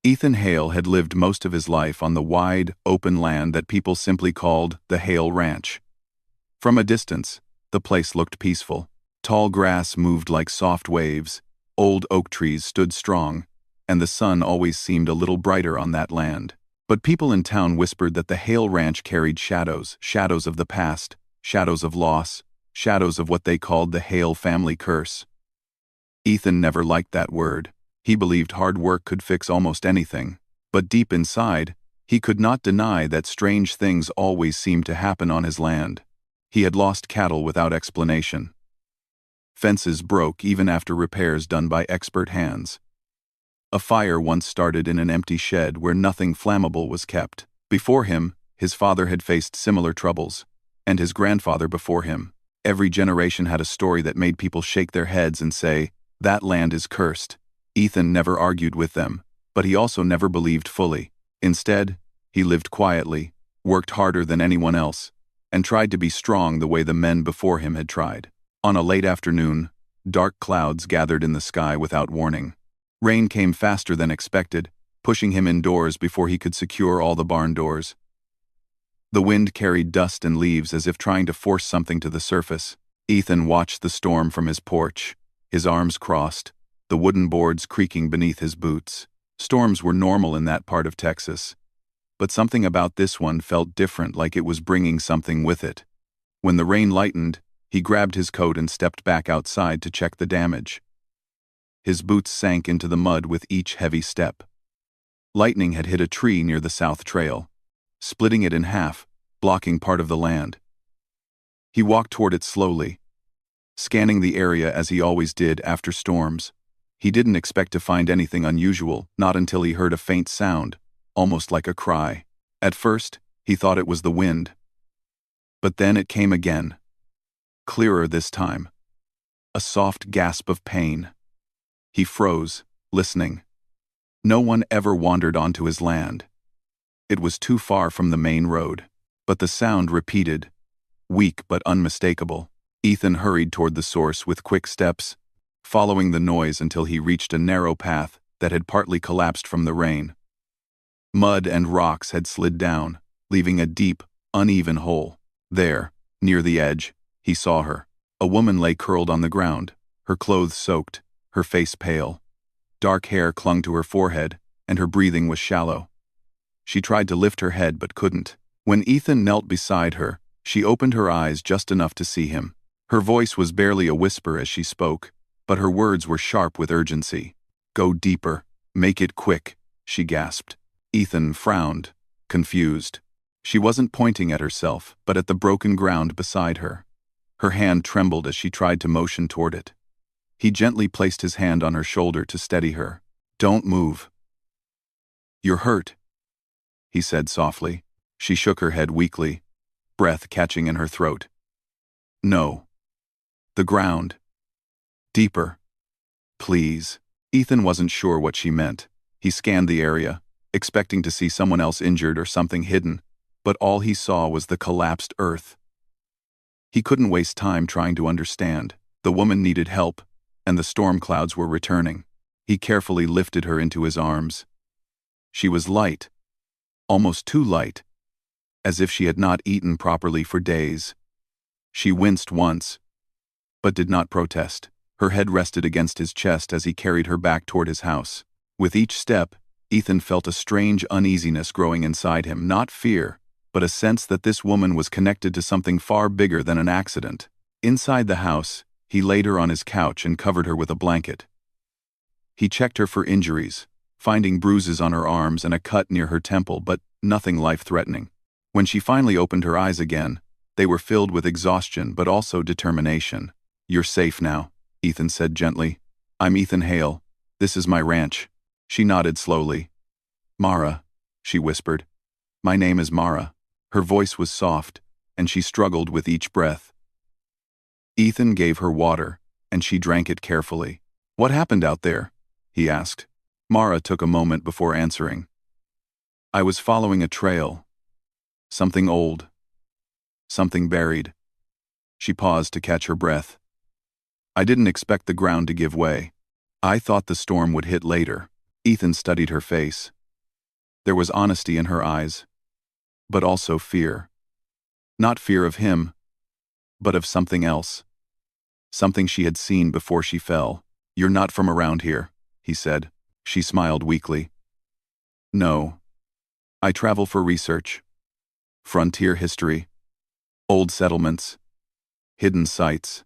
Ethan Hale had lived most of his life on the wide, open land that people simply called the Hale Ranch. From a distance, the place looked peaceful. Tall grass moved like soft waves, old oak trees stood strong, and the sun always seemed a little brighter on that land. But people in town whispered that the Hale Ranch carried shadows, shadows of the past, shadows of loss, shadows of what they called the Hale family curse. Ethan never liked that word. He believed hard work could fix almost anything, but deep inside, he could not deny that strange things always seemed to happen on his land. He had lost cattle without explanation. Fences broke even after repairs done by expert hands. A fire once started in an empty shed where nothing flammable was kept. Before him, his father had faced similar troubles, and his grandfather before him. Every generation had a story that made people shake their heads and say, "That land is cursed." Ethan never argued with them, but he also never believed fully. Instead, he lived quietly, worked harder than anyone else, and tried to be strong the way the men before him had tried. On a late afternoon, dark clouds gathered in the sky without warning. Rain came faster than expected, pushing him indoors before he could secure all the barn doors. The wind carried dust and leaves as if trying to force something to the surface. Ethan watched the storm from his porch, his arms crossed, the wooden boards creaking beneath his boots. Storms were normal in that part of Texas, but something about this one felt different, like it was bringing something with it. When the rain lightened, he grabbed his coat and stepped back outside to check the damage. His boots sank into the mud with each heavy step. Lightning had hit a tree near the south trail, splitting it in half, blocking part of the land. He walked toward it slowly, scanning the area as he always did after storms. He didn't expect to find anything unusual, not until he heard a faint sound, almost like a cry. At first, he thought it was the wind. But then it came again. Clearer this time. A soft gasp of pain. He froze, listening. No one ever wandered onto his land. It was too far from the main road. But the sound repeated, weak but unmistakable. Ethan hurried toward the source with quick steps, following the noise until he reached a narrow path that had partly collapsed from the rain. Mud and rocks had slid down, leaving a deep, uneven hole. There, near the edge, he saw her. A woman lay curled on the ground, her clothes soaked, her face pale. Dark hair clung to her forehead, and her breathing was shallow. She tried to lift her head but couldn't. When Ethan knelt beside her, she opened her eyes just enough to see him. Her voice was barely a whisper as she spoke, but her words were sharp with urgency. "Go deeper. Make it quick," she gasped. Ethan frowned, confused. She wasn't pointing at herself, but at the broken ground beside her. Her hand trembled as she tried to motion toward it. He gently placed his hand on her shoulder to steady her. "Don't move." "You're hurt," he said softly. She shook her head weakly, breath catching in her throat. "No. The ground. Deeper. Please." Ethan wasn't sure what she meant. He scanned the area, expecting to see someone else injured or something hidden, but all he saw was the collapsed earth. He couldn't waste time trying to understand. The woman needed help, and the storm clouds were returning. He carefully lifted her into his arms. She was light, almost too light, as if she had not eaten properly for days. She winced once, but did not protest. Her head rested against his chest as he carried her back toward his house. With each step, Ethan felt a strange uneasiness growing inside him, not fear, but a sense that this woman was connected to something far bigger than an accident. Inside the house, he laid her on his couch and covered her with a blanket. He checked her for injuries, finding bruises on her arms and a cut near her temple, but nothing life-threatening. When she finally opened her eyes again, they were filled with exhaustion but also determination. "You're safe now," Ethan said gently. "I'm Ethan Hale. This is my ranch." She nodded slowly. "Mara," she whispered. "My name is Mara." Her voice was soft, and she struggled with each breath. Ethan gave her water, and she drank it carefully. "What happened out there?" he asked. Mara took a moment before answering. "I was following a trail. Something old. Something buried." She paused to catch her breath. "I didn't expect the ground to give way. I thought the storm would hit later." Ethan studied her face. There was honesty in her eyes, but also fear. Not fear of him, but of something else. Something she had seen before she fell. "You're not from around here," he said. She smiled weakly. "No. I travel for research. Frontier history. Old settlements. Hidden sites."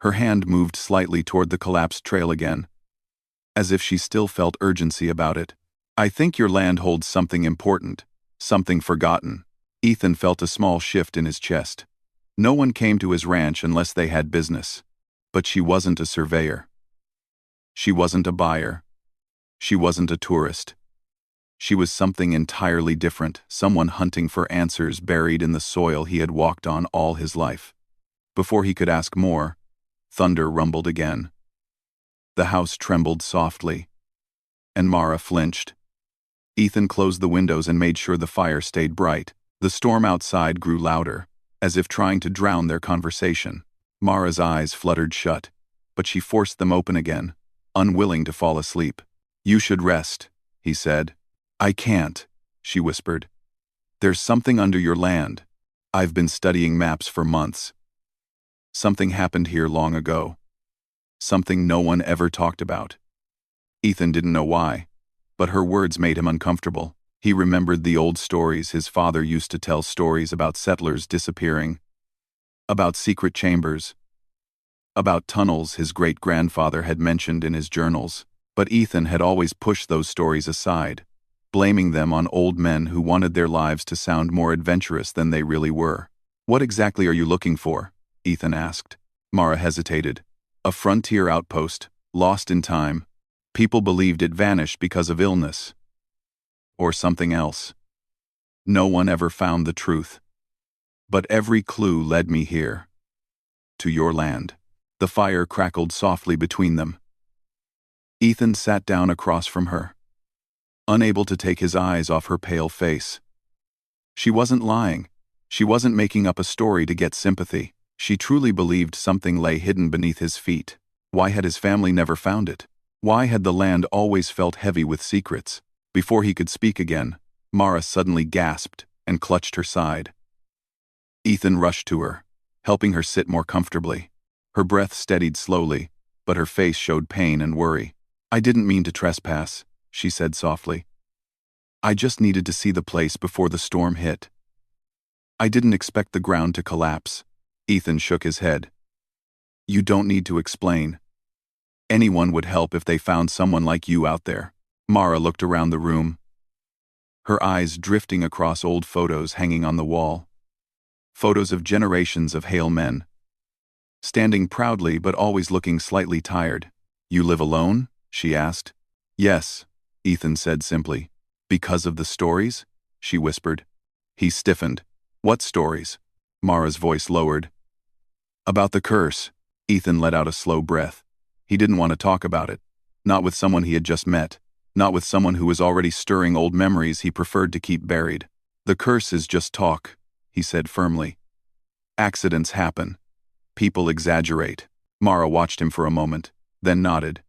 Her hand moved slightly toward the collapsed trail again, as if she still felt urgency about it. "I think your land holds something important, something forgotten." Ethan felt a small shift in his chest. No one came to his ranch unless they had business. But she wasn't a surveyor. She wasn't a buyer. She wasn't a tourist. She was something entirely different, someone hunting for answers buried in the soil he had walked on all his life. Before he could ask more, thunder rumbled again. The house trembled softly, and Mara flinched. Ethan closed the windows and made sure the fire stayed bright. The storm outside grew louder, as if trying to drown their conversation. Mara's eyes fluttered shut, but she forced them open again, unwilling to fall asleep. "You should rest," he said. "I can't," she whispered. "There's something under your land. I've been studying maps for months. Something happened here long ago. Something no one ever talked about." Ethan didn't know why, but her words made him uncomfortable. He remembered the old stories his father used to tell, stories about settlers disappearing, about secret chambers, about tunnels his great-grandfather had mentioned in his journals. But Ethan had always pushed those stories aside, blaming them on old men who wanted their lives to sound more adventurous than they really were. "What exactly are you looking for?" Ethan asked. Mara hesitated. "A frontier outpost, lost in time. People believed it vanished because of illness. Or something else. No one ever found the truth. But every clue led me here. To your land." The fire crackled softly between them. Ethan sat down across from her, unable to take his eyes off her pale face. She wasn't lying. She wasn't making up a story to get sympathy. She truly believed something lay hidden beneath his feet. Why had his family never found it? Why had the land always felt heavy with secrets? Before he could speak again, Mara suddenly gasped and clutched her side. Ethan rushed to her, helping her sit more comfortably. Her breath steadied slowly, but her face showed pain and worry. "I didn't mean to trespass," she said softly. "I just needed to see the place before the storm hit. I didn't expect the ground to collapse." Ethan shook his head. "You don't need to explain. Anyone would help if they found someone like you out there." Mara looked around the room, her eyes drifting across old photos hanging on the wall. Photos of generations of Hale men, standing proudly but always looking slightly tired. "You live alone?" she asked. "Yes," Ethan said simply. "Because of the stories?" she whispered. He stiffened. "What stories?" Mara's voice lowered. "About the curse." Ethan let out a slow breath. He didn't want to talk about it. Not with someone he had just met. Not with someone who was already stirring old memories he preferred to keep buried. "The curse is just talk," he said firmly. "Accidents happen. People exaggerate." Mara watched him for a moment, then nodded,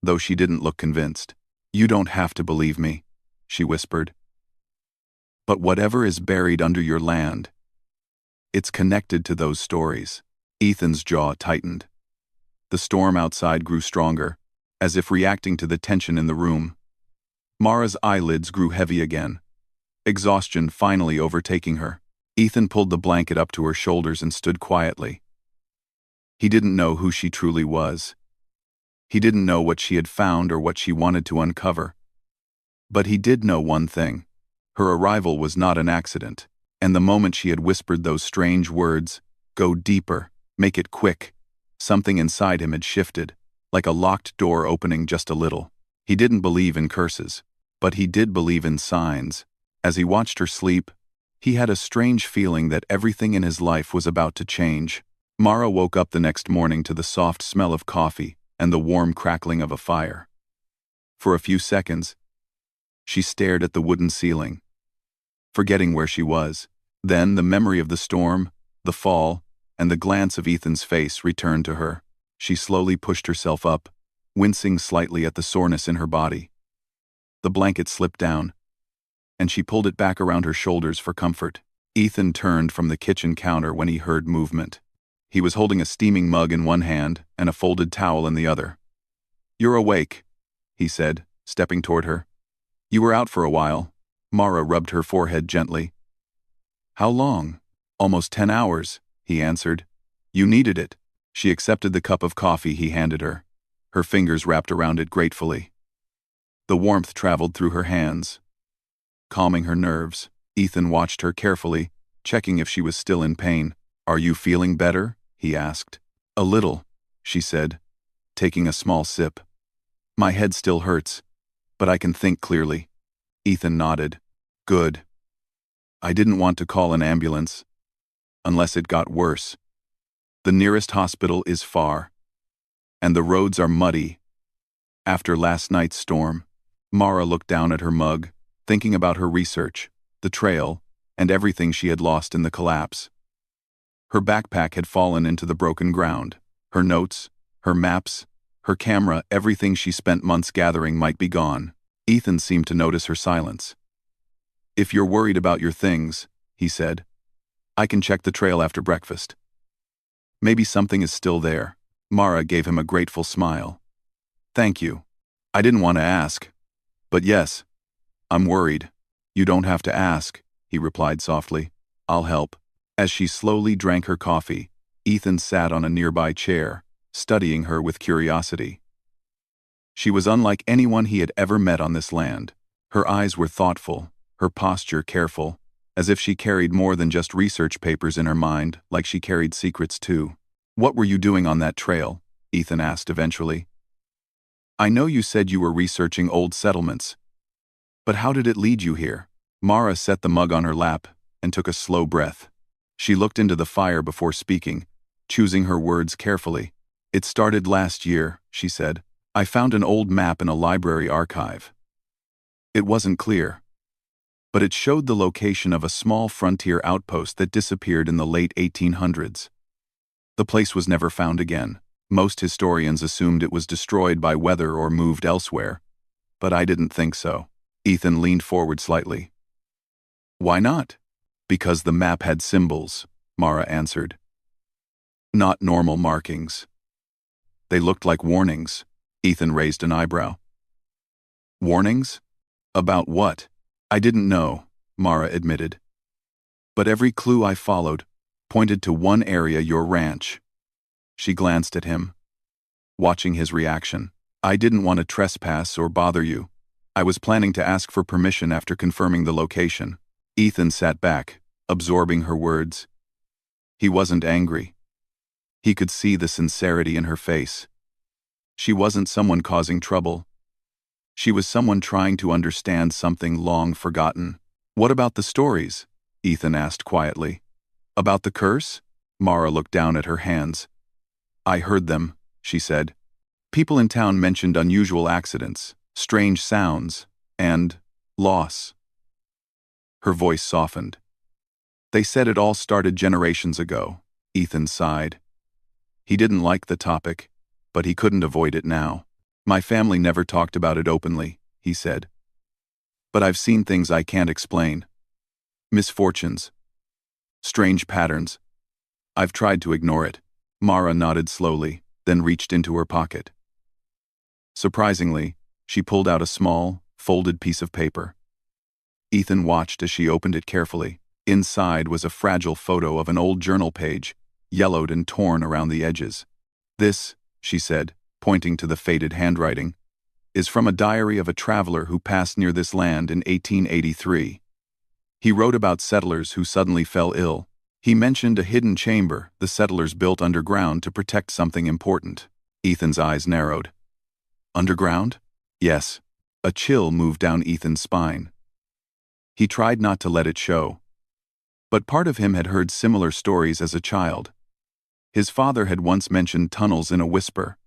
though she didn't look convinced. "You don't have to believe me," she whispered. "But whatever is buried under your land, it's connected to those stories." Ethan's jaw tightened. The storm outside grew stronger, as if reacting to the tension in the room. Mara's eyelids grew heavy again, exhaustion finally overtaking her. Ethan pulled the blanket up to her shoulders and stood quietly. He didn't know who she truly was. He didn't know what she had found or what she wanted to uncover. But he did know one thing. Her arrival was not an accident, and the moment she had whispered those strange words, "Go deeper, make it quick," something inside him had shifted, like a locked door opening just a little. He didn't believe in curses, but he did believe in signs. As he watched her sleep, he had a strange feeling that everything in his life was about to change. Mara woke up the next morning to the soft smell of coffee and the warm crackling of a fire. For a few seconds, she stared at the wooden ceiling, forgetting where she was. Then the memory of the storm, the fall, and the glance of Ethan's face returned to her. She slowly pushed herself up, wincing slightly at the soreness in her body. The blanket slipped down, and she pulled it back around her shoulders for comfort. Ethan turned from the kitchen counter when he heard movement. He was holding a steaming mug in one hand and a folded towel in the other. "You're awake," he said, stepping toward her. "You were out for a while." Mara rubbed her forehead gently. "How long?" "Almost 10 hours, he answered. "You needed it." She accepted the cup of coffee he handed her. Her fingers wrapped around it gratefully. The warmth traveled through her hands, calming her nerves. Ethan watched her carefully, checking if she was still in pain. "Are you feeling better?" he asked. "A little," she said, taking a small sip. "My head still hurts, but I can think clearly." Ethan nodded. "Good. I didn't want to call an ambulance, unless it got worse. The nearest hospital is far, and the roads are muddy. After last night's storm." Mara looked down at her mug, thinking about her research, the trail, and everything she had lost in the collapse. Her backpack had fallen into the broken ground. Her notes, her maps, her camera, everything she spent months gathering might be gone. Ethan seemed to notice her silence. "If you're worried about your things," he said, "I can check the trail after breakfast. Maybe something is still there." Mara gave him a grateful smile. "Thank you. I didn't want to ask. But yes, I'm worried." "You don't have to ask," he replied softly. "I'll help." As she slowly drank her coffee, Ethan sat on a nearby chair, studying her with curiosity. She was unlike anyone he had ever met on this land. Her eyes were thoughtful, her posture careful, as if she carried more than just research papers in her mind, like she carried secrets too. "What were you doing on that trail?" Ethan asked eventually. "I know you said you were researching old settlements, but how did it lead you here?" Mara set the mug on her lap and took a slow breath. She looked into the fire before speaking, choosing her words carefully. "It started last year," she said. "I found an old map in a library archive. It wasn't clear, but it showed the location of a small frontier outpost that disappeared in the late 1800s. The place was never found again. Most historians assumed it was destroyed by weather or moved elsewhere, but I didn't think so." Ethan leaned forward slightly. "Why not?" "Because the map had symbols," Mara answered. "Not normal markings. They looked like warnings." Ethan raised an eyebrow. "Warnings? About what?" "I didn't know," Mara admitted. "But every clue I followed pointed to one area, your ranch." She glanced at him, watching his reaction. "I didn't want to trespass or bother you. I was planning to ask for permission after confirming the location." Ethan sat back, absorbing her words. He wasn't angry. He could see the sincerity in her face. She wasn't someone causing trouble. She was someone trying to understand something long forgotten. "What about the stories?" Ethan asked quietly. "About the curse?" Mara looked down at her hands. "I heard them," she said. "People in town mentioned unusual accidents, strange sounds, and loss." Her voice softened. "They said it all started generations ago." Ethan sighed. He didn't like the topic, but he couldn't avoid it now. "My family never talked about it openly," he said. "But I've seen things I can't explain. Misfortunes. Strange patterns. I've tried to ignore it." Mara nodded slowly, then reached into her pocket. Surprisingly, she pulled out a small, folded piece of paper. Ethan watched as she opened it carefully. Inside was a fragile photo of an old journal page, yellowed and torn around the edges. "This," she said, pointing to the faded handwriting, "is from a diary of a traveler who passed near this land in 1883. He wrote about settlers who suddenly fell ill. He mentioned a hidden chamber the settlers built underground to protect something important." Ethan's eyes narrowed. "Underground?" "Yes." A chill moved down Ethan's spine. He tried not to let it show. But part of him had heard similar stories as a child. His father had once mentioned tunnels in a whisper,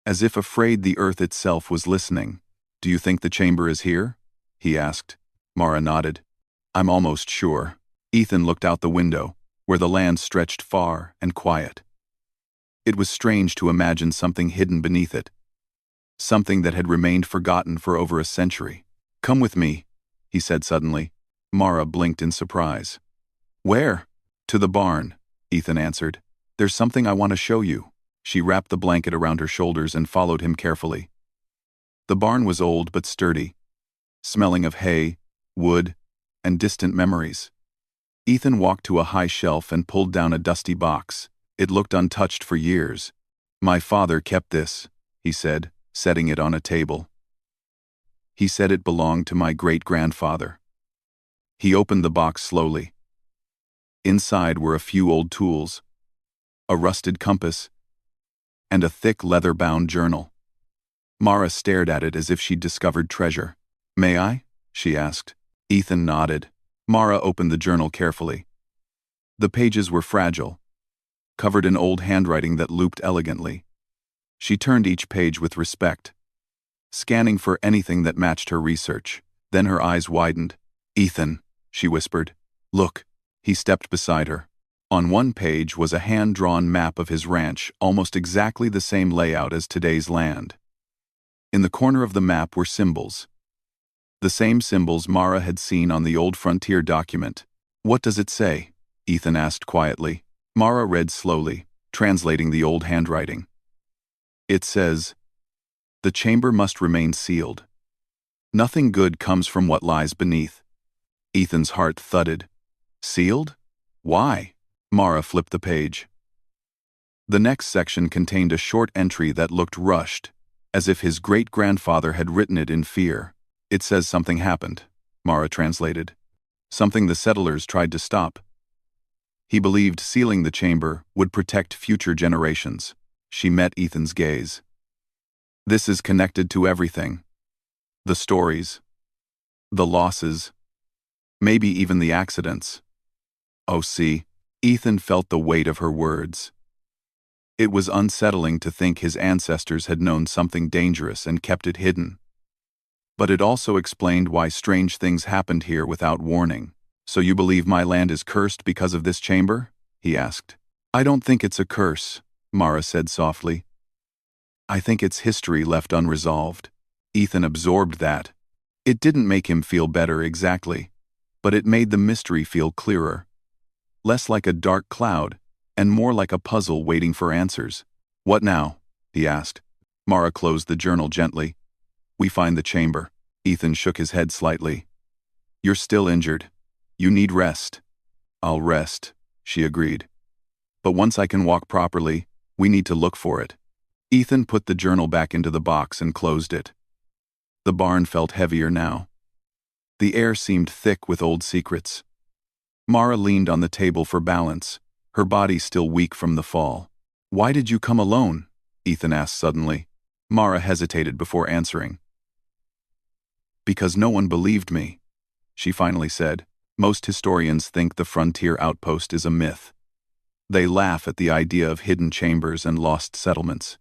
as if afraid the earth itself was listening. "Do you think the chamber is here?" he asked. Mara nodded. "I'm almost sure." Ethan looked out the window, where the land stretched far and quiet. It was strange to imagine something hidden beneath it, something that had remained forgotten for over a century. Come with me, he said suddenly. Mara blinked in surprise. Where? To the barn, Ethan answered. There's something I want to show you. She wrapped the blanket around her shoulders and followed him carefully. The barn was old but sturdy, smelling of hay, wood, and distant memories. Ethan walked to a high shelf and pulled down a dusty box. It looked untouched for years. My father kept this, he said, setting it on a table. He said it belonged to my great-grandfather. He opened the box slowly. Inside were a few old tools, a rusted compass, and a thick leather-bound journal. Mara stared at it as if she'd discovered treasure. May I? She asked. Ethan nodded. Mara opened the journal carefully. The pages were fragile, covered in old handwriting that looped elegantly. She turned each page with respect, scanning for anything that matched her research. Then her eyes widened. Ethan, she whispered. Look. He stepped beside her. On one page was a hand-drawn map of his ranch, almost exactly the same layout as today's land. In the corner of the map were symbols. The same symbols Mara had seen on the old frontier document. What does it say? Ethan asked quietly. Mara read slowly, translating the old handwriting. It says, "The chamber must remain sealed. Nothing good comes from what lies beneath." Ethan's heart thudded. Sealed? Why? Mara flipped the page. The next section contained a short entry that looked rushed, as if his great-grandfather had written it in fear. It says something happened, Mara translated. Something the settlers tried to stop. He believed sealing the chamber would protect future generations. She met Ethan's gaze. This is connected to everything. The stories. The losses. Maybe even the accidents. Oh, see, Ethan felt the weight of her words. It was unsettling to think his ancestors had known something dangerous and kept it hidden. But it also explained why strange things happened here without warning. So you believe my land is cursed because of this chamber? He asked. I don't think it's a curse, Mara said softly. I think it's history left unresolved. Ethan absorbed that. It didn't make him feel better exactly, but it made the mystery feel clearer. Less like a dark cloud, and more like a puzzle waiting for answers. What now? He asked. Mara closed the journal gently. We find the chamber. Ethan shook his head slightly. You're still injured. You need rest. I'll rest, she agreed. But once I can walk properly, we need to look for it. Ethan put the journal back into the box and closed it. The barn felt heavier now. The air seemed thick with old secrets. Mara leaned on the table for balance, her body still weak from the fall. Why did you come alone? Ethan asked suddenly. Mara hesitated before answering. Because no one believed me, she finally said. Most historians think the frontier outpost is a myth. They laugh at the idea of hidden chambers and lost settlements.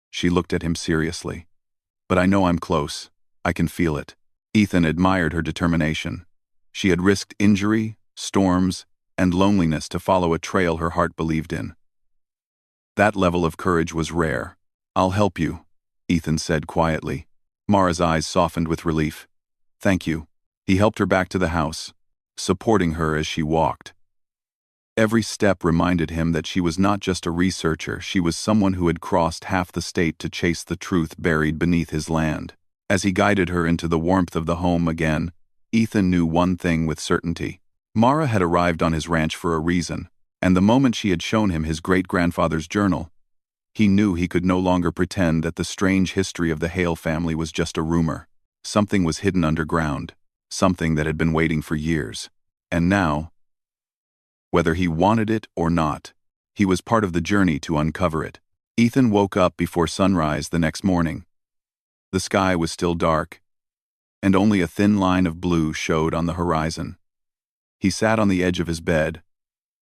She looked at him seriously. But I know I'm close. I can feel it. Ethan admired her determination. She had risked injury, storms, and loneliness to follow a trail her heart believed in. That level of courage was rare. I'll help you, Ethan said quietly. Mara's eyes softened with relief. Thank you. He helped her back to the house, supporting her as she walked. Every step reminded him that she was not just a researcher, she was someone who had crossed half the state to chase the truth buried beneath his land. As he guided her into the warmth of the home again, Ethan knew one thing with certainty. Mara had arrived on his ranch for a reason, and the moment she had shown him his great-grandfather's journal, he knew he could no longer pretend that the strange history of the Hale family was just a rumor. Something was hidden underground, something that had been waiting for years. And now, whether he wanted it or not, he was part of the journey to uncover it. Ethan woke up before sunrise the next morning. The sky was still dark, and only a thin line of blue showed on the horizon. He sat on the edge of his bed,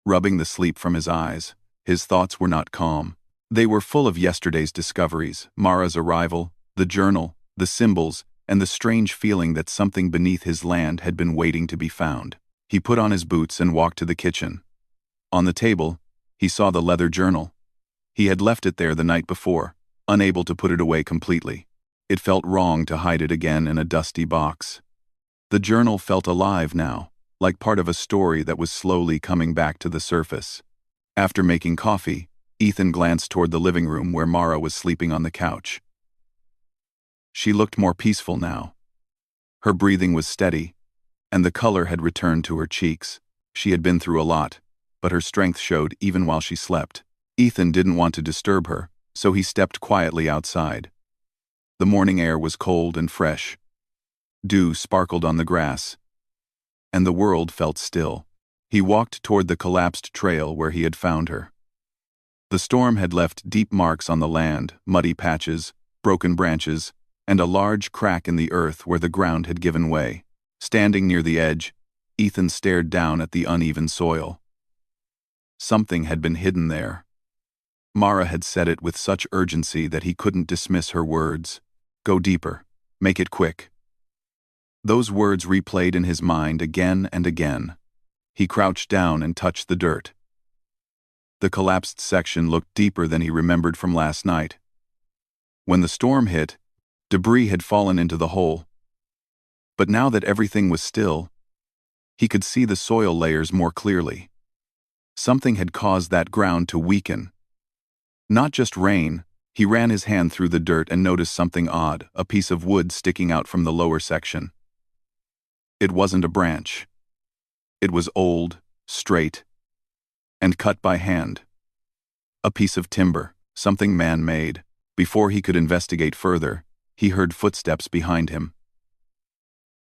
rubbing the sleep from his eyes. His thoughts were not calm. They were full of yesterday's discoveries, Mara's arrival, the journal, the symbols, and the strange feeling that something beneath his land had been waiting to be found. He put on his boots and walked to the kitchen. On the table, he saw the leather journal. He had left it there the night before, unable to put it away completely. It felt wrong to hide it again in a dusty box. The journal felt alive now, like part of a story that was slowly coming back to the surface. After making coffee, Ethan glanced toward the living room where Mara was sleeping on the couch. She looked more peaceful now. Her breathing was steady, and the color had returned to her cheeks. She had been through a lot, but her strength showed even while she slept. Ethan didn't want to disturb her, so he stepped quietly outside. The morning air was cold and fresh. Dew sparkled on the grass, and the world felt still. He walked toward the collapsed trail where he had found her. The storm had left deep marks on the land, muddy patches, broken branches, and a large crack in the earth where the ground had given way. Standing near the edge, Ethan stared down at the uneven soil. Something had been hidden there. Mara had said it with such urgency that he couldn't dismiss her words. Go deeper. Make it quick. Those words replayed in his mind again and again. He crouched down and touched the dirt. The collapsed section looked deeper than he remembered from last night. When the storm hit, debris had fallen into the hole. But now that everything was still, he could see the soil layers more clearly. Something had caused that ground to weaken. Not just rain. He ran his hand through the dirt and noticed something odd, a piece of wood sticking out from the lower section. It wasn't a branch. It was old, straight, and cut by hand. A piece of timber, something man-made. Before he could investigate further, he heard footsteps behind him.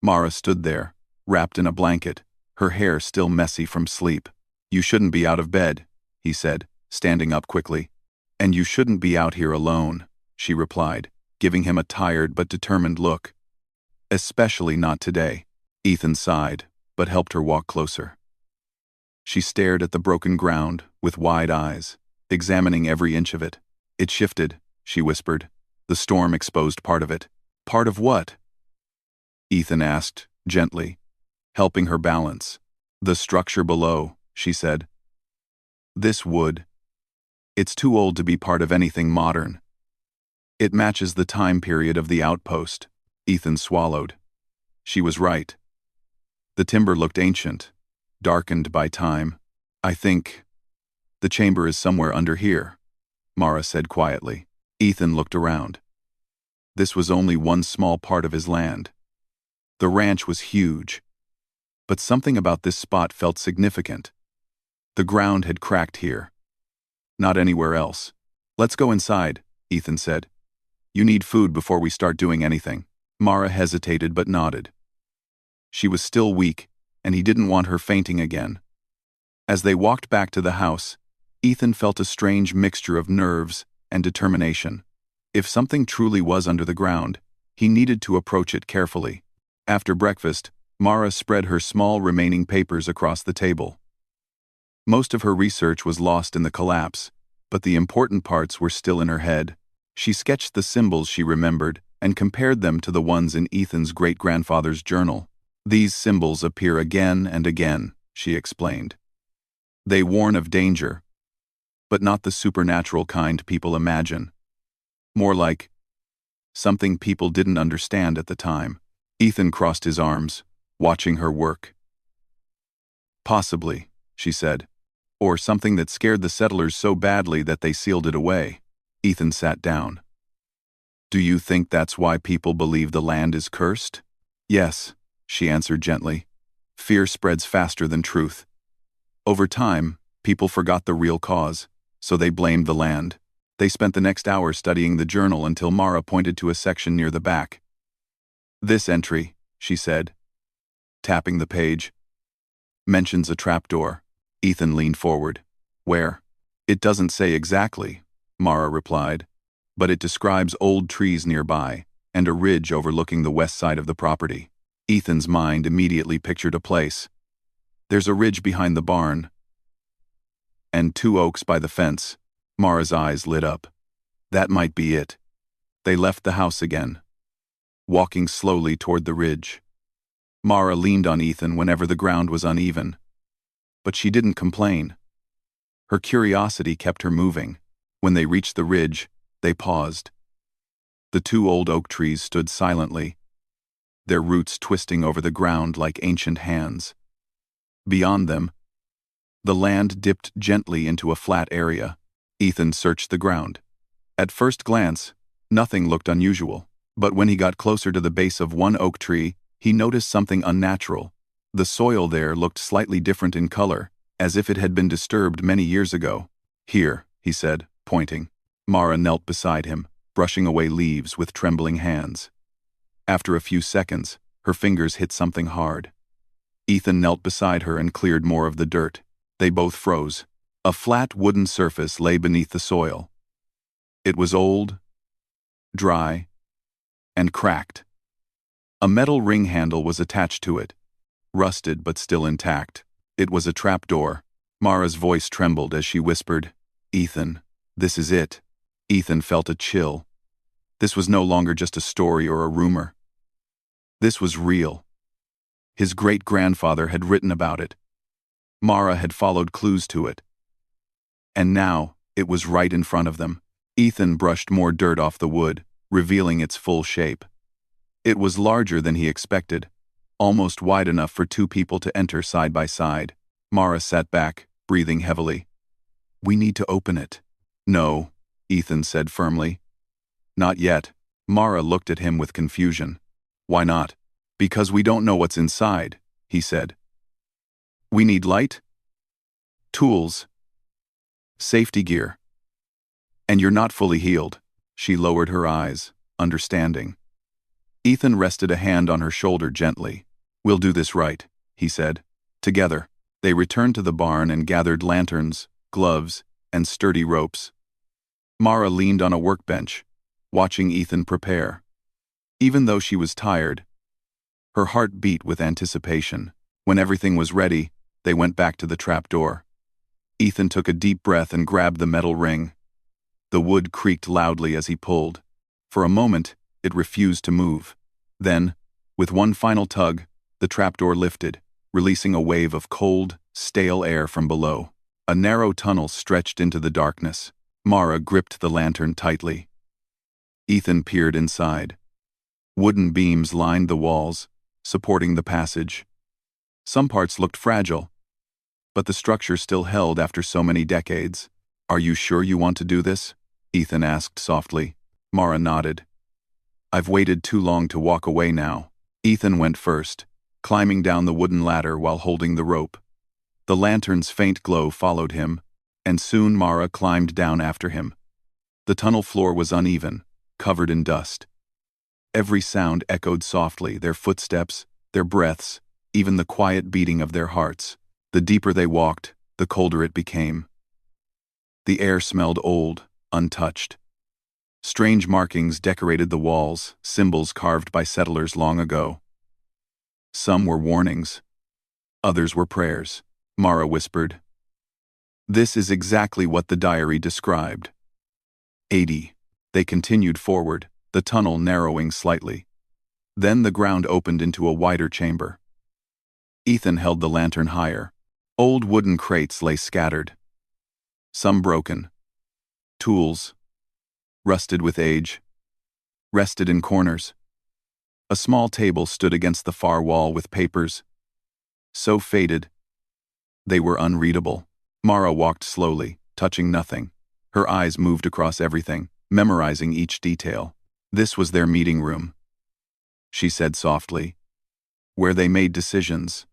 Mara stood there, wrapped in a blanket, her hair still messy from sleep. You shouldn't be out of bed, he said, standing up quickly. And you shouldn't be out here alone, she replied, giving him a tired but determined look. Especially not today. Ethan sighed, but helped her walk closer. She stared at the broken ground with wide eyes, examining every inch of it. It shifted, she whispered. The storm exposed part of it. Part of what? Ethan asked, gently, helping her balance. The structure below, she said. This wood. It's too old to be part of anything modern. It matches the time period of the outpost. Ethan swallowed. She was right. The timber looked ancient, darkened by time. I think the chamber is somewhere under here, Mara said quietly. Ethan looked around. This was only one small part of his land. The ranch was huge, but something about this spot felt significant. The ground had cracked here. Not anywhere else. Let's go inside, Ethan said. You need food before we start doing anything. Mara hesitated but nodded. She was still weak, and he didn't want her fainting again. As they walked back to the house, Ethan felt a strange mixture of nerves and determination. If something truly was under the ground, he needed to approach it carefully. After breakfast, Mara spread her small remaining papers across the table. Most of her research was lost in the collapse, but the important parts were still in her head. She sketched the symbols she remembered and compared them to the ones in Ethan's great-grandfather's journal. These symbols appear again and again, she explained. They warn of danger, but not the supernatural kind people imagine. More like something people didn't understand at the time. Ethan crossed his arms, watching her work. Possibly, she said. Or something that scared the settlers so badly that they sealed it away. Ethan sat down. Do you think that's why people believe the land is cursed? Yes, she answered gently. Fear spreads faster than truth. Over time, people forgot the real cause, so they blamed the land. They spent the next hour studying the journal until Mara pointed to a section near the back. This entry, she said, tapping the page, mentions a trapdoor. Ethan leaned forward. Where? It doesn't say exactly, Mara replied, but it describes old trees nearby and a ridge overlooking the west side of the property. Ethan's mind immediately pictured a place. There's a ridge behind the barn, and 2 oaks by the fence. Mara's eyes lit up. That might be it. They left the house again, walking slowly toward the ridge. Mara leaned on Ethan whenever the ground was uneven, but she didn't complain. Her curiosity kept her moving. When they reached the ridge, they paused. The two old oak trees stood silently, their roots twisting over the ground like ancient hands. Beyond them, the land dipped gently into a flat area. Ethan searched the ground. At first glance, nothing looked unusual, but when he got closer to the base of one oak tree, he noticed something unnatural. The soil there looked slightly different in color, as if it had been disturbed many years ago. "Here," he said, pointing. Mara knelt beside him, brushing away leaves with trembling hands. After a few seconds, her fingers hit something hard. Ethan knelt beside her and cleared more of the dirt. They both froze. A flat wooden surface lay beneath the soil. It was old, dry, and cracked. A metal ring handle was attached to it, rusted but still intact. It was a trapdoor. Mara's voice trembled as she whispered, "Ethan, this is it." Ethan felt a chill. This was no longer just a story or a rumor. This was real. His great-grandfather had written about it. Mara had followed clues to it. And now, it was right in front of them. Ethan brushed more dirt off the wood, revealing its full shape. It was larger than he expected, almost wide enough for two people to enter side by side. Mara sat back, breathing heavily. "We need to open it." "No," Ethan said firmly. "Not yet." Mara looked at him with confusion. "Why not?" "Because we don't know what's inside," he said. "We need light, tools, safety gear. And you're not fully healed." She lowered her eyes, understanding. Ethan rested a hand on her shoulder gently. "We'll do this right," he said. Together, they returned to the barn and gathered lanterns, gloves, and sturdy ropes. Mara leaned on a workbench, watching Ethan prepare. Even though she was tired, her heart beat with anticipation. When everything was ready, they went back to the trapdoor. Ethan took a deep breath and grabbed the metal ring. The wood creaked loudly as he pulled. For a moment, it refused to move. Then, with one final tug, the trapdoor lifted, releasing a wave of cold, stale air from below. A narrow tunnel stretched into the darkness. Mara gripped the lantern tightly. Ethan peered inside. Wooden beams lined the walls, supporting the passage. Some parts looked fragile, but the structure still held after so many decades. "Are you sure you want to do this?" Ethan asked softly. Mara nodded. "I've waited too long to walk away now." Ethan went first, climbing down the wooden ladder while holding the rope. The lantern's faint glow followed him, and soon Mara climbed down after him. The tunnel floor was uneven, covered in dust. Every sound echoed softly, their footsteps, their breaths, even the quiet beating of their hearts. The deeper they walked, the colder it became. The air smelled old, untouched. Strange markings decorated the walls, symbols carved by settlers long ago. Some were warnings. Others were prayers. Mara whispered. "This is exactly what the diary described." 80. They continued forward, the tunnel narrowing slightly. Then the ground opened into a wider chamber. Ethan held the lantern higher. Old wooden crates lay scattered. Some broken. Tools, rusted with age, rested in corners. A small table stood against the far wall with papers, so faded, they were unreadable. Mara walked slowly, touching nothing. Her eyes moved across everything, memorizing each detail. "This was their meeting room," she said softly, "where they made decisions,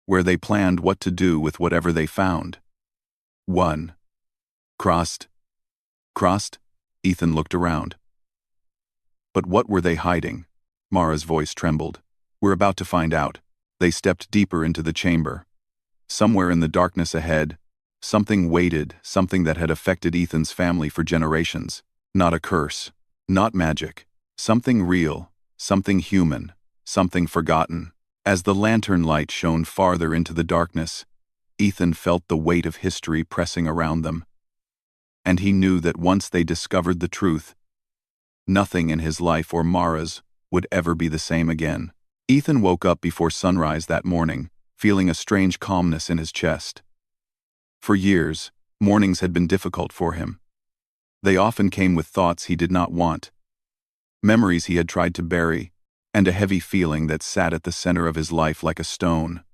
where they planned what to do with whatever they found." 1. Crossed. Crossed? Ethan looked around. But what were they hiding? Mara's voice trembled. "We're about to find out." They stepped deeper into the chamber. Somewhere in the darkness ahead, something waited, something that had affected Ethan's family for generations. Not a curse, not magic. Something real, something human, something forgotten. As the lantern light shone farther into the darkness, Ethan felt the weight of history pressing around them. And he knew that once they discovered the truth, nothing in his life or Mara's would ever be the same again. Ethan woke up before sunrise that morning, feeling a strange calmness in his chest. For years, mornings had been difficult for him. They often came with thoughts he did not want. memories he had tried to bury, and a heavy feeling that sat at the center of his life like a stone.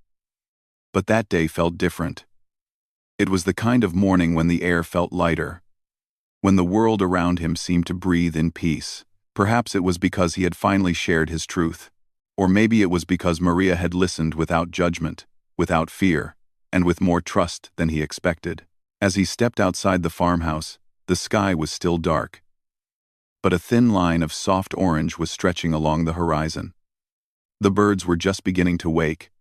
But that day felt different. It was the kind of morning when the air felt lighter, when the world around him seemed to breathe in peace. Perhaps it was because he had finally shared his truth. Or maybe it was because Maria had listened without judgment, without fear, and with more trust than he expected. As he stepped outside the farmhouse, the sky was still dark, but a thin line of soft orange was stretching along the horizon. The birds were just beginning to wake,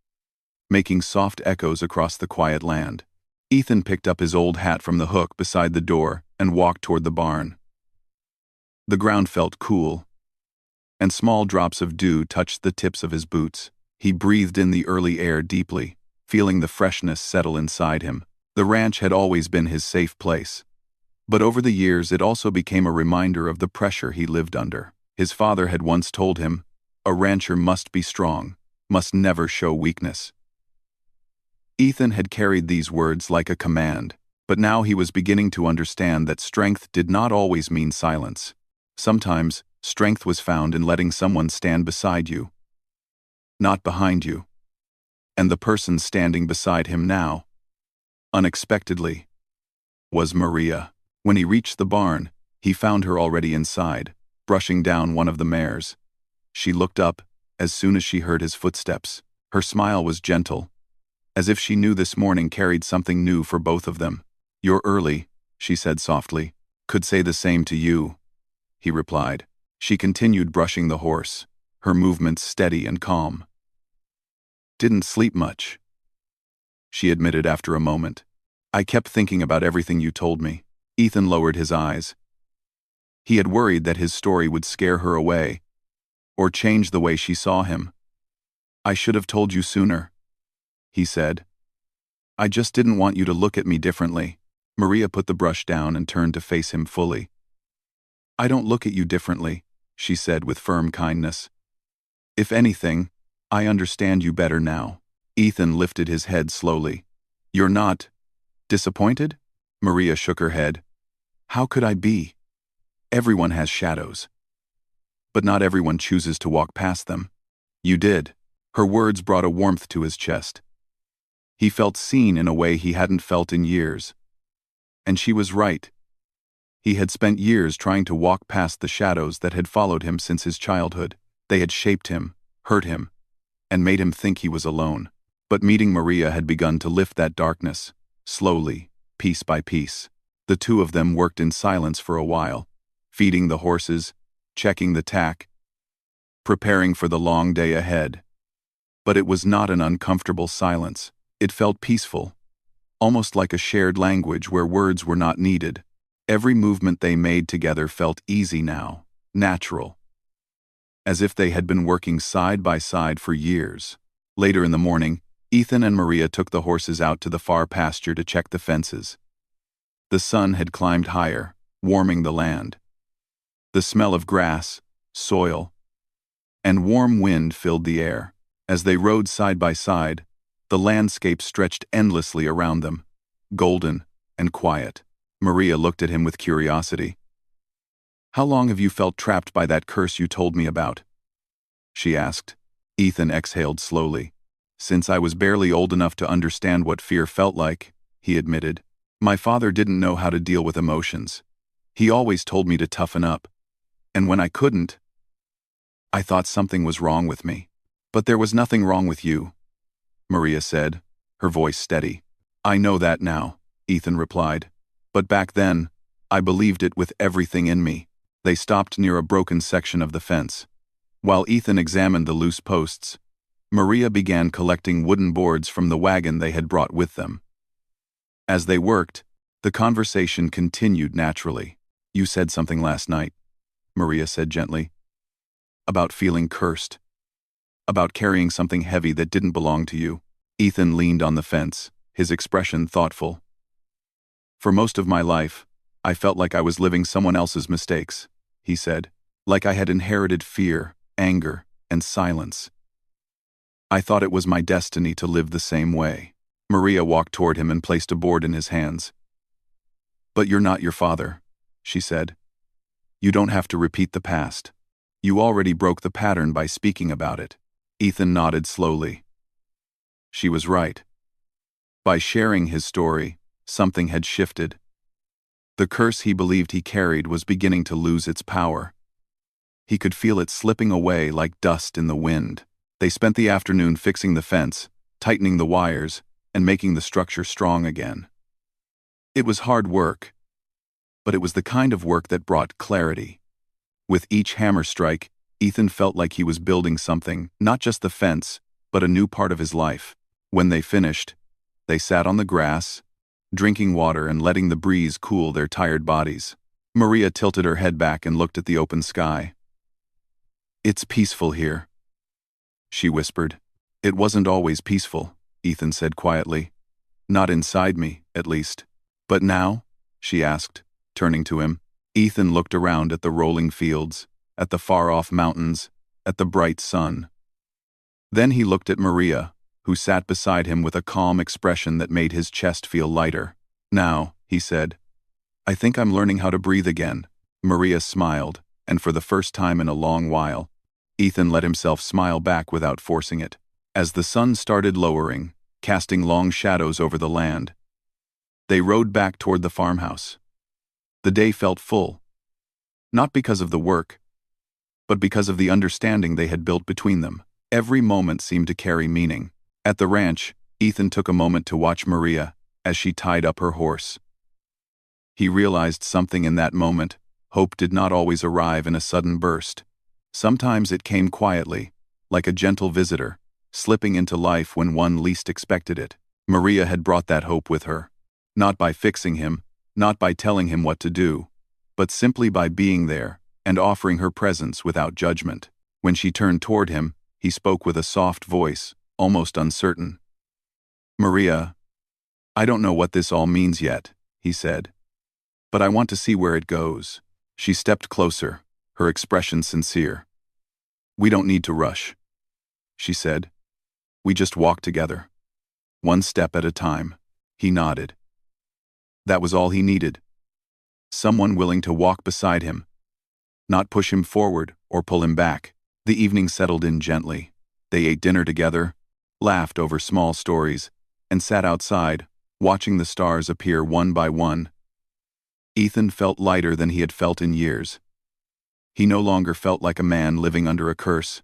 making soft echoes across the quiet land. Ethan picked up his old hat from the hook beside the door and walked toward the barn. The ground felt cool, and small drops of dew touched the tips of his boots. He breathed in the early air deeply, feeling the freshness settle inside him. The ranch had always been his safe place, but over the years it also became a reminder of the pressure he lived under. His father had once told him, "A rancher must be strong, must never show weakness." Ethan had carried these words like a command, but now he was beginning to understand that strength did not always mean silence. Sometimes, strength was found in letting someone stand beside you, not behind you. And the person standing beside him now, unexpectedly, was Maria. When he reached the barn, he found her already inside, brushing down one of the mares. She looked up as soon as she heard his footsteps. Her smile was gentle, as if she knew this morning carried something new for both of them. "You're early," she said softly. "Could say the same to you," he replied. She continued brushing the horse, her movements steady and calm. "Didn't sleep much," she admitted after a moment. "I kept thinking about everything you told me." Ethan lowered his eyes. He had worried that his story would scare her away, or change the way she saw him. "I should have told you sooner," he said. "I just didn't want you to look at me differently." Maria put the brush down and turned to face him fully. "I don't look at you differently," she said with firm kindness. "If anything, I understand you better now." Ethan lifted his head slowly. "You're not disappointed?" Maria shook her head. "How could I be? Everyone has shadows. But not everyone chooses to walk past them. You did." Her words brought a warmth to his chest. He felt seen in a way he hadn't felt in years. And she was right. He had spent years trying to walk past the shadows that had followed him since his childhood. They had shaped him, hurt him, and made him think he was alone. But meeting Maria had begun to lift that darkness, slowly, piece by piece. The two of them worked in silence for a while, feeding the horses, checking the tack, preparing for the long day ahead. But it was not an uncomfortable silence. It felt peaceful, almost like a shared language where words were not needed. Every movement they made together felt easy now, natural, as if they had been working side by side for years. Later in the morning, Ethan and Maria took the horses out to the far pasture to check the fences. The sun had climbed higher, warming the land. The smell of grass, soil, and warm wind filled the air. As they rode side by side, the landscape stretched endlessly around them, golden and quiet. Maria looked at him with curiosity. "How long have you felt trapped by that curse you told me about?" she asked. Ethan exhaled slowly. "Since I was barely old enough to understand what fear felt like," he admitted. "My father didn't know how to deal with emotions. He always told me to toughen up. And when I couldn't, I thought something was wrong with me. But there was nothing wrong with you," Maria said, her voice steady. "I know that now," Ethan replied. "But back then, I believed it with everything in me." They stopped near a broken section of the fence. While Ethan examined the loose posts, Maria began collecting wooden boards from the wagon they had brought with them. As they worked, the conversation continued naturally. "You said something last night," Maria said gently. "About feeling cursed. About carrying something heavy that didn't belong to you." Ethan leaned on the fence, his expression thoughtful. "For most of my life, I felt like I was living someone else's mistakes," he said. "Like I had inherited fear, anger, and silence. I thought it was my destiny to live the same way." Maria walked toward him and placed a board in his hands. "But you're not your father," she said. "You don't have to repeat the past. You already broke the pattern by speaking about it. Ethan nodded slowly. She was right. By sharing his story, something had shifted. The curse he believed he carried was beginning to lose its power. He could feel it slipping away like dust in the wind. They spent the afternoon fixing the fence, tightening the wires, and making the structure strong again. It was hard work, but it was the kind of work that brought clarity. With each hammer strike, Ethan felt like he was building something, not just the fence, but a new part of his life. When they finished, they sat on the grass, drinking water and letting the breeze cool their tired bodies. Maria tilted her head back and looked at the open sky. "It's peaceful here," she whispered. "It wasn't always peaceful," Ethan said quietly. "Not inside me, at least." "But now?" she asked, turning to him. Ethan looked around at the rolling fields, at the far-off mountains, at the bright sun. Then he looked at Maria, who sat beside him with a calm expression that made his chest feel lighter. "Now," he said, "I think I'm learning how to breathe again." Maria smiled, and for the first time in a long while, Ethan let himself smile back without forcing it. As the sun started lowering, casting long shadows over the land, they rode back toward the farmhouse. The day felt full, not because of the work, but because of the understanding they had built between them. Every moment seemed to carry meaning. At the ranch, Ethan took a moment to watch Maria as she tied up her horse. He realized something in that moment. Hope did not always arrive in a sudden burst. Sometimes it came quietly, like a gentle visitor, slipping into life when one least expected it. Maria had brought that hope with her. Not by fixing him, not by telling him what to do, but simply by being there and offering her presence without judgment. When she turned toward him, he spoke with a soft voice, almost uncertain. "Maria, I don't know what this all means yet," he said, "but I want to see where it goes." She stepped closer, her expression sincere. "We don't need to rush," she said. "We just walk together, one step at a time." He nodded. That was all he needed. Someone willing to walk beside him, not push him forward or pull him back. The evening settled in gently. They ate dinner together, laughed over small stories, and sat outside, watching the stars appear one by one. Ethan felt lighter than he had felt in years. He no longer felt like a man living under a curse.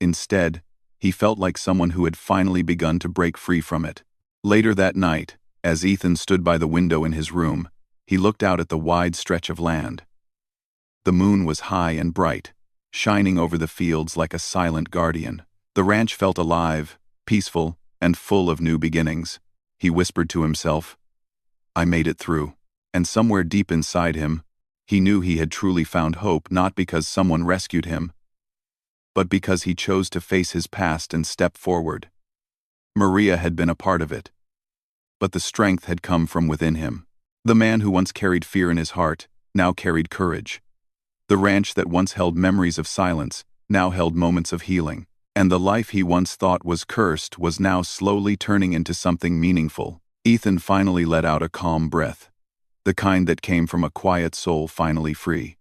Instead, he felt like someone who had finally begun to break free from it. Later that night, as Ethan stood by the window in his room, he looked out at the wide stretch of land. The moon was high and bright, shining over the fields like a silent guardian. The ranch felt alive, peaceful, and full of new beginnings. He whispered to himself, "I made it through." And somewhere deep inside him, he knew he had truly found hope, not because someone rescued him, but because he chose to face his past and step forward. Maria had been a part of it, but the strength had come from within him. The man who once carried fear in his heart now carried courage. The ranch that once held memories of silence now held moments of healing. And the life he once thought was cursed was now slowly turning into something meaningful. Ethan finally let out a calm breath, the kind that came from a quiet soul finally free.